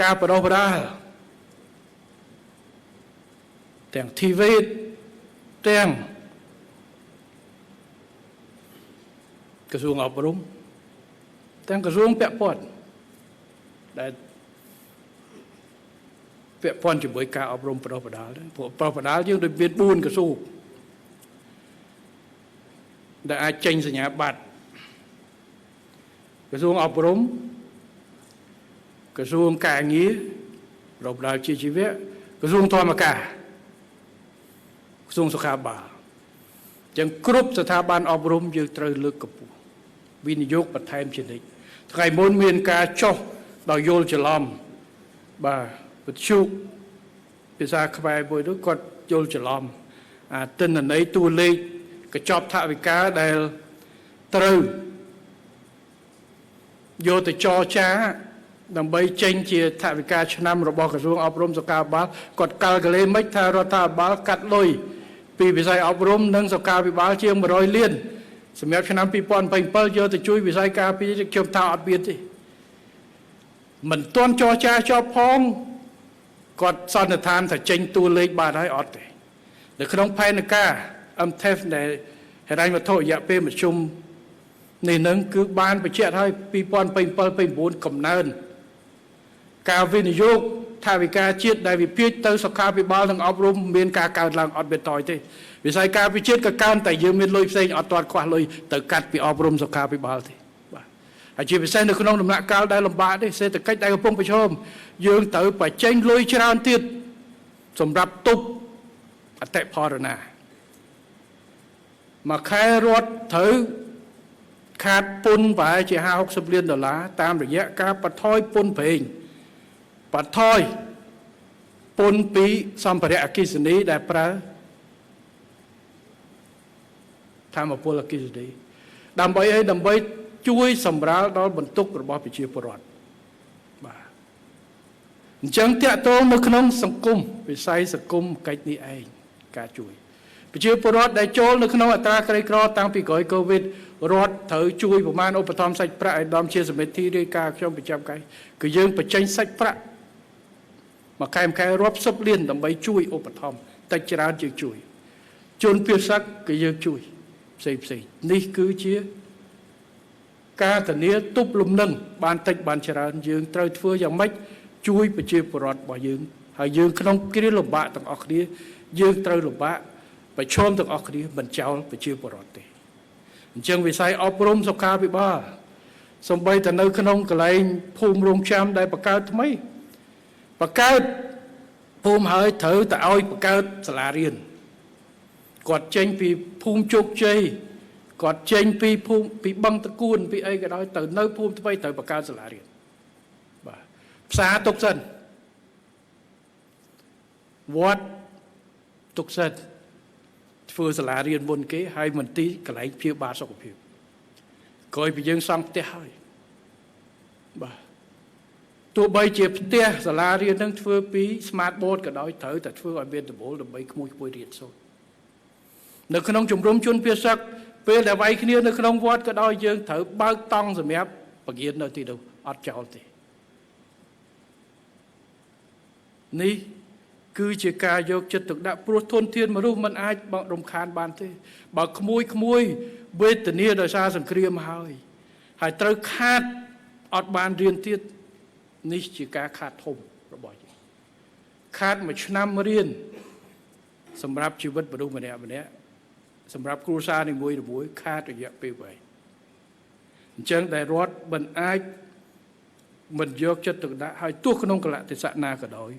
ការបដោះបដាលទាំងធីវេតទាំងក្រសួងអប់រំទាំងក្រសួងពាក់ព័ន្ធដែលពាក់ព័ន្ធជាមួយការអប់រំបដោះបដាលព្រោះបដោះបដាលយើងដូចមាន4ក្រសួងដែលអាចចេញសញ្ញាបត្រក្រសួងអប់រំក្រសួងការងារបដោះបដាលជាជីវៈក្រសួងធម្មការក្រសួងសុខាភិបាលចឹងគ្រប់ស្ថាប័នអប់រំយើងត្រូវលើកកម្ពស់វិនិយោគបន្ថែមជានិច្ចថ្ងៃមុនមានការចុះដោយយល់ច្រឡំបាទវិទ្យុភាសាខ្មែរមួយនោះគាត់យល់ច្រឡំអាទិន្នន័យតួលេខកញ្ចប់ថវិកាដែលត្រូវយកទៅចរចាដើម្បីចេញជាថវិកាឆ្នាំរបស់ក្រសួងអប់រំសុខាភិបាលគាត់កាល់កូលេមិនថារដ្ឋាភិបាលកាត់លុយពីវិស័យអប់រំនិងសុខាភិបាលជាង100 លានសម្រាប់ឆ្នាំ2027យកទៅជួយវិស័យការពារខ្ញុំថាអត់មានទេមិនទាន់ចរចាចប់ផងគាត់សន្និដ្ឋានថាចេញតួលេខបានហើយអត់ទេនៅក្នុងផែនការ MTF ដែលហិរញ្ញវត្ថុរយៈពេលប្រជុំនេះនឹងគឺបានបញ្ជាក់ឲ្យ2027-29កំណើនការវិនិយោគថវិកាជាតិដែលវិភាគទៅសុខាភិបាលនិងអប់រំមានការកើនឡើងអត់មានតយទេវិស័យការពារជាតិក៏កើនតែយើងមានលុយផ្សេងអត់ទាន់ខ្វះលុយទៅកាត់ពីអប់រំសុខាភិបាលទេបាទហើយជាពិសេសនៅក្នុងដំណាក់កាលដែលលំបាកទេសេដ្ឋកិច្ចដែលកំពុងប្រឈមយើងត្រូវបញ្ចេញលុយច្រើនទៀតសម្រាប់ទប់អតិផរណាមួយខែរដ្ឋត្រូវខាតពន្ធប្រហែលជា50-60 លានដុល្លារតាមរយៈការបថយពន្ធប្រេងបថយពន្ធពីសម្ភារៈអគ្គិសនីដែលប្រើថាមពលអគ្គិសនីដើម្បីអីដើម្បីជួយសម្រាលដល់បន្ទុករបស់ប្រជាពលរដ្ឋបាទអញ្ចឹងតាក់ទងនៅក្នុងសង្គមវិស័យសង្គមកិច្ចនេះឯងការជួយប្រជាពលរដ្ឋដែលចូលនៅក្នុងអត្រាក្រីក្រតាំងពីក្រោយកូវីដរដ្ឋត្រូវជួយប្រមាណឧបត្ថម្ភសាច់ប្រាក់ឲ្យដំជាសមិទ្ធិរាយការណ៍ខ្ញុំប្រចាំកាយគឺយើងបញ្ចេញសាច់ប្រាក់មួយខែរាប់សិបលានដើម្បីជួយឧបត្ថម្ភតិចច្រើនយើងជួយជនភៀសសាក់គឺយើងជួយផ្សេងនេះគឺជាការធានាទប់លំនឹងបានតិចបានច្រើនយើងត្រូវធ្វើយ៉ាងម៉េចជួយប្រជាពលរដ្ឋរបស់យើងហើយយើងក្នុងគ្រាលំបាកទាំងអស់គ្នាយើងត្រូវលំបាកប្រឈមទាំងអស់គ្នាមិនចោលប្រជាពលរដ្ឋទេអញ្ចឹងវិស័យអប់រំសុខាភិបាលសូម្បីតែនៅក្នុងកន្លែងភូមិរោងចាំដែលបង្កើតថ្មីបង្កើតភូមិហើយត្រូវតែឲ្យបង្កើតសាលារៀនគាត់ចេញពីភូមិជោគជ័យគាត់ចេញពីភូមិពីបឹងតគួនពីអីក៏ដោយទៅនៅភូមិថ្មីត្រូវបង្កើតសាលារៀនបាទផ្សារទុកសិនវត្តទុកសិនធ្វើសាលារៀនមុនគេហើយមន្ទីរកន្លែងព្យាបាលសុខភាពក្រោយពីយើងសង់ផ្ទះហើយបាទទោះបីជាផ្ទះសាលារៀននឹងធ្វើពី smart board ក៏ដោយត្រូវតែធ្វើឲ្យមានដំបូលដើម្បីក្មួយរៀនសូត្រនៅក្នុងជំរំជនភៀសសាក់ពេលដែលវាយគ្នានៅក្នុងវត្តក៏ដោយយើងត្រូវបើកតង់សម្រាប់បរៀននៅទីនោះអត់ចោលទេនេះគឺជាការយកចិត្តទុកដាក់ព្រោះធនធានមនុស្សមិនអាចរំខានបានទេបើក្មួយវេទនាដោយសារសង្គ្រាមហើយត្រូវខាតអត់បានរៀនទៀតនេះជាការខាតធំរបស់យើងខាតមួយឆ្នាំរៀនសម្រាប់ជីវិតមនុស្សម្នាក់សម្រាប់គ្រួសារនីមួយខាតរយៈពេលវែងអញ្ចឹងដែលរដ្ឋមិនអាចមិនយកចិត្តទុកដាក់ឲ្យទោះក្នុងកលៈទេសៈណាក៏ដោយ